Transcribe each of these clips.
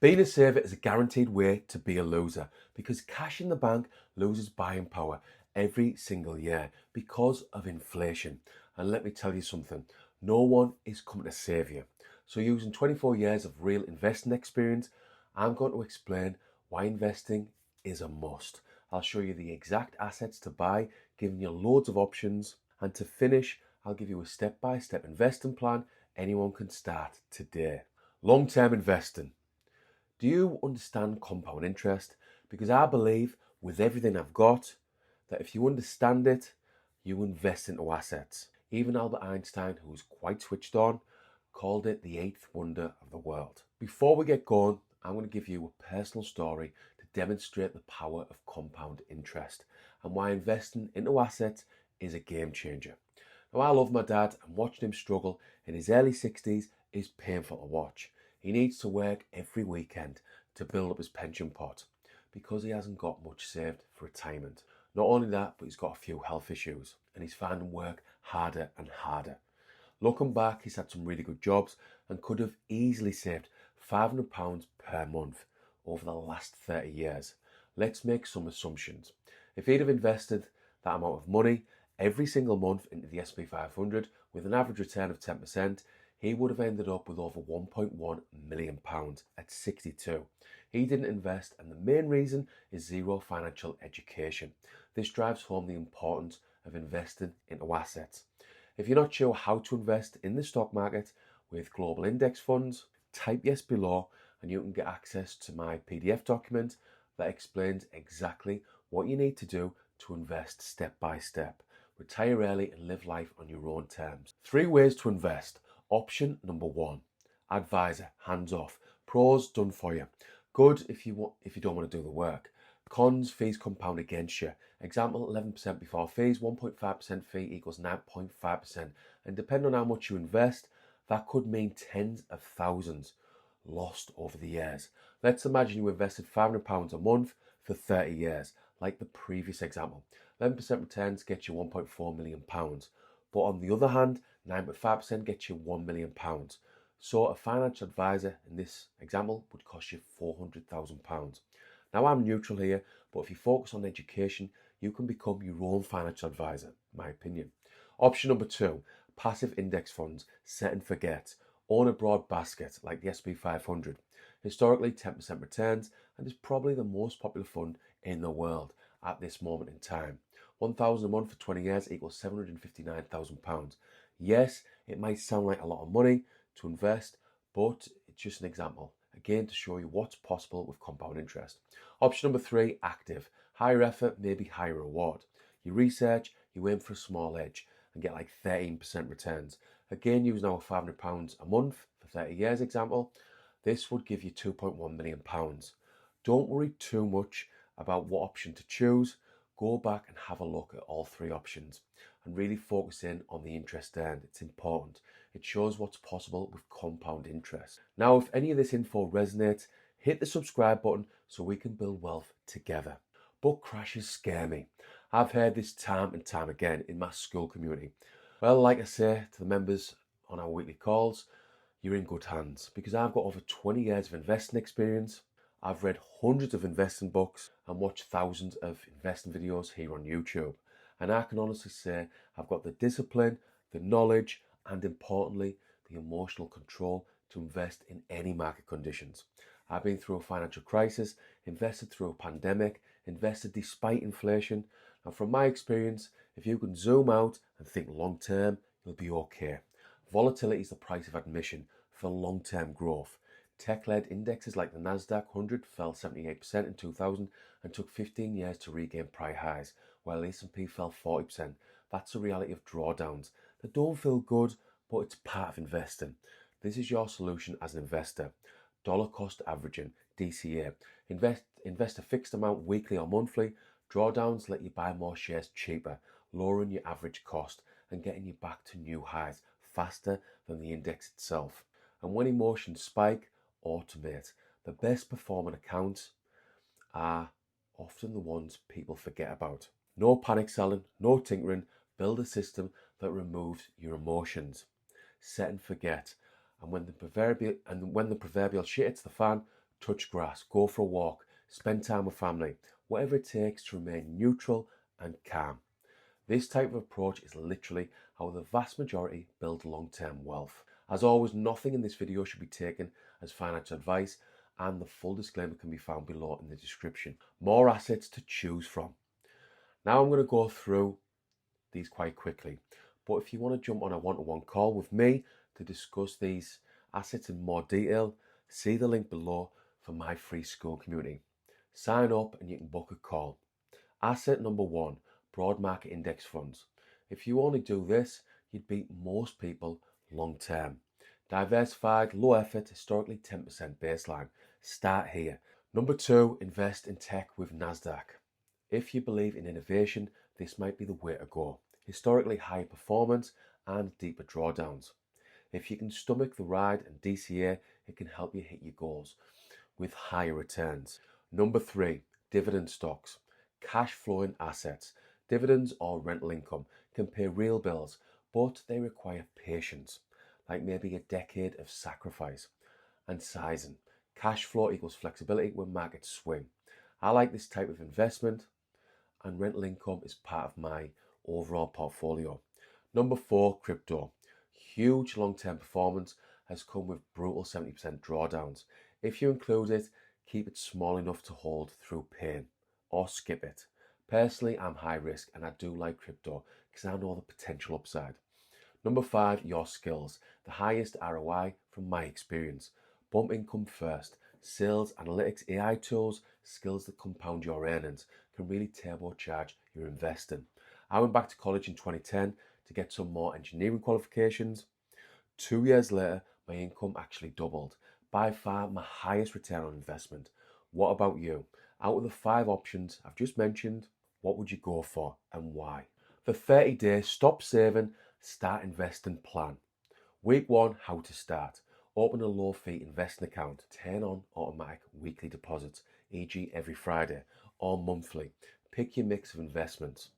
Being a saver is a guaranteed way to be a loser because cash in the bank loses buying power every single year because of inflation. And let me tell you something, no one is coming to save you. So using 24 years of real investing experience, I'm going to explain why investing is a must. I'll show you the exact assets to buy, giving you loads of options. And to finish, I'll give you a step-by-step investing plan anyone can start today. Long-term investing. Do you understand compound interest? Because I believe with everything I've got that if you understand it, you invest into assets. Even Albert Einstein, who was quite switched on, called it the eighth wonder of the world. Before we get going, I'm going to give you a personal story to demonstrate the power of compound interest and why investing into assets is a game changer. Now, I love my dad, and watching him struggle in his early 60s is painful to watch. He needs to work every weekend to build up his pension pot because he hasn't got much saved for retirement. Not only that, but he's got a few health issues and he's finding work harder and harder. Looking back, he's had some really good jobs and could have easily saved £500 per month over the last 30 years. Let's make some assumptions. If he'd have invested that amount of money every single month into the S&P 500 with an average return of 10%, he would have ended up with over £1.1 million at 62. He didn't invest, and the main reason is zero financial education. This drives home the importance of investing into assets. If you're not sure how to invest in the stock market with global index funds, type yes below and you can get access to my PDF document that explains exactly what you need to do to invest step by step. Retire early and live life on your own terms. 3 ways to invest. Option number 1, advisor, hands off. Pros, done for you. Good if you don't want to do the work. Cons, fees compound against you. Example, 11% before fees, 1.5% fee equals 9.5%. And depending on how much you invest, that could mean tens of thousands lost over the years. Let's imagine you invested £500 a month for 30 years, like the previous example. 11% returns get you £1.4 million. But on the other hand, 9.5% gets you £1 million. So a financial advisor in this example would cost you £400,000. Now I'm neutral here, but if you focus on education, you can become your own financial advisor, in my opinion. Option number 2, passive index funds, set and forget. Own a broad basket like the S&P 500. Historically 10% returns and is probably the most popular fund in the world at this moment in time. £1,000 a month for 20 years equals £759,000. Yes, it might sound like a lot of money to invest, but it's just an example. Again, to show you what's possible with compound interest. Option number 3, active. Higher effort, maybe higher reward. You research, you aim for a small edge and get like 13% returns. Again, using our £500 a month for 30 years example, this would give you £2.1 million. Don't worry too much about what option to choose. Go back and have a look at all 3 options and really focus in on the interest earned. It's important. It shows what's possible with compound interest. Now, if any of this info resonates, hit the subscribe button so we can build wealth together. Book crashes scare me. I've heard this time and time again in my school community. Well, like I say to the members on our weekly calls, you're in good hands because I've got over 20 years of investing experience. I've read hundreds of investing books and watched thousands of investing videos here on YouTube. And I can honestly say I've got the discipline, the knowledge, and importantly, the emotional control to invest in any market conditions. I've been through a financial crisis, invested through a pandemic, invested despite inflation. And from my experience, if you can zoom out and think long term, you'll be okay. Volatility is the price of admission for long-term growth. Tech-led indexes like the Nasdaq 100 fell 78% in 2000 and took 15 years to regain prior highs, while the S&P fell 40%. That's the reality of drawdowns. They don't feel good, but it's part of investing. This is your solution as an investor. Dollar cost averaging, DCA. Invest a fixed amount weekly or monthly. Drawdowns let you buy more shares cheaper, lowering your average cost and getting you back to new highs faster than the index itself. And when emotions spike, automate. The best performing accounts are often the ones people forget about. No panic selling, no tinkering. Build a system that removes your emotions. Set and forget. And when the proverbial shit hits the fan, touch grass, go for a walk, spend time with family, whatever it takes to remain neutral and calm. This type of approach is literally how the vast majority build long-term wealth. As always, nothing in this video should be taken as financial advice, and the full disclaimer can be found below in the description. More assets to choose from. Now I'm going to go through these quite quickly, but if you want to jump on a one-to-one call with me to discuss these assets in more detail, see the link below for my free school community. Sign up and you can book a call. Asset number one, broad market index funds. If you only do this, you'd beat most people long term. Diversified, low effort, historically 10% baseline. Start here. Number two, invest in tech with NASDAQ. If you believe in innovation, this might be the way to go. Historically high performance and deeper drawdowns. If you can stomach the ride and DCA, it can help you hit your goals with higher returns. Number three, dividend stocks. Cash flowing assets. Dividends or rental income can pay real bills, but they require patience, like maybe a decade of sacrifice. And sizing. Cash flow equals flexibility when markets swing. I like this type of investment, and rental income is part of my overall portfolio. Number four, crypto. Huge long-term performance has come with brutal 70% drawdowns. If you include it, keep it small enough to hold through pain, or skip it. Personally, I'm high risk and I do like crypto because I know the potential upside. Number five, your skills. The highest ROI from my experience. Bump income first. Sales, analytics, AI tools, skills that compound your earnings can really turbocharge your investing. I went back to college in 2010 to get some more engineering qualifications. 2 years later, my income actually doubled. By far my highest return on investment. What about you? Out of the 5 options I've just mentioned, what would you go for and why? For 30 days, stop saving, start investing plan. Week 1, how to start. Open a low fee investing account. Turn on automatic weekly deposits, e.g. every Friday, or monthly. Pick your mix of investments.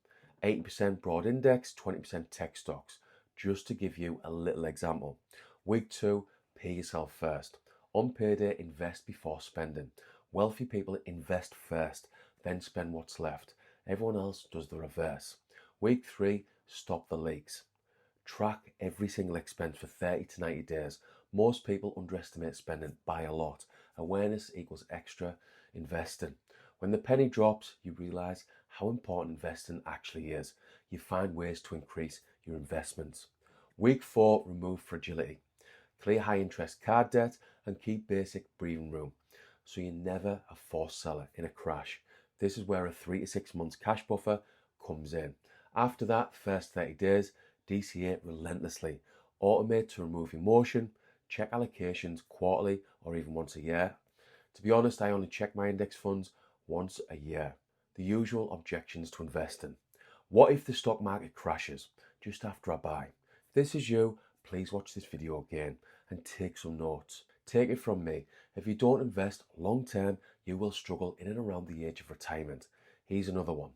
80% broad index, 20% tech stocks. Just to give you a little example. Week 2, pay yourself first. On payday, invest before spending. Wealthy people invest first, then spend what's left. Everyone else does the reverse. Week 3, stop the leaks. Track every single expense for 30 to 90 days. Most people underestimate spending by a lot. Awareness equals extra investing. When the penny drops, you realize how important investing actually is. You find ways to increase your investments. Week 4, remove fragility. Clear high interest card debt and keep basic breathing room so you're never a forced seller in a crash. This is where a 3 to 6 months cash buffer comes in. After that, first 30 days, DCA relentlessly. Automate to remove emotion. Check allocations quarterly or even once a year. To be honest, I only check my index funds once a year. The usual objections to investing. What if the stock market crashes just after I buy? If this is you, please watch this video again and take some notes. Take it from me. If you don't invest long term, you will struggle in and around the age of retirement. Here's another one.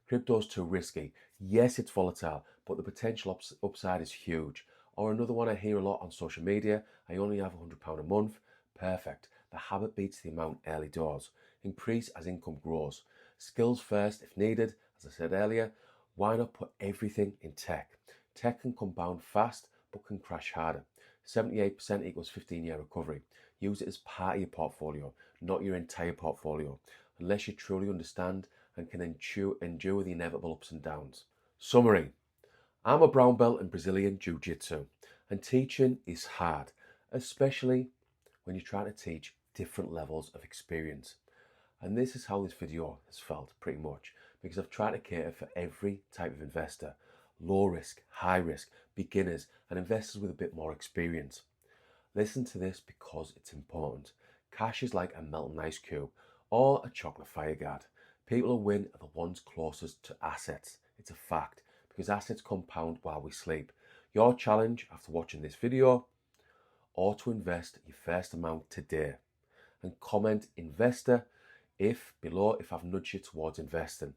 Crypto's too risky. Yes, it's volatile, but the potential upside is huge. Or another one I hear a lot on social media, I only have £100 a month. Perfect. The habit beats the amount early doors. Increase as income grows. Skills first if needed. As I said earlier, why not put everything in tech? Tech can compound fast but can crash harder. 78% equals 15-year recovery. Use it as part of your portfolio, not your entire portfolio, unless you truly understand and can endure the inevitable ups and downs. Summary. I'm a brown belt in Brazilian Jiu-Jitsu, and teaching is hard, especially when you're trying to teach different levels of experience. And this is how this video has felt pretty much, because I've tried to cater for every type of investor. Low risk, high risk, beginners, and investors with a bit more experience. Listen to this because it's important. Cash is like a melting ice cube or a chocolate fire guard. People who win are the ones closest to assets. It's a fact, because assets compound while we sleep. Your challenge after watching this video, or to invest your first amount today. And comment investor below if I've nudged you towards investing.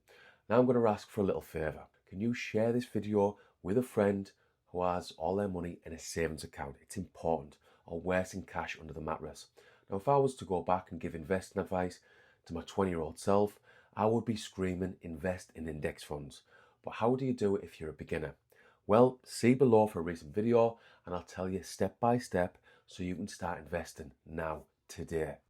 Now I'm going to ask for a little favour. Can you share this video with a friend who has all their money in a savings account? It's important, or worse, in cash under the mattress. Now, if I was to go back and give investing advice to my 20-year-old self, I would be screaming, invest in index funds. But how do you do it if you're a beginner? Well, see below for a recent video and I'll tell you step by step so you can start investing now, today.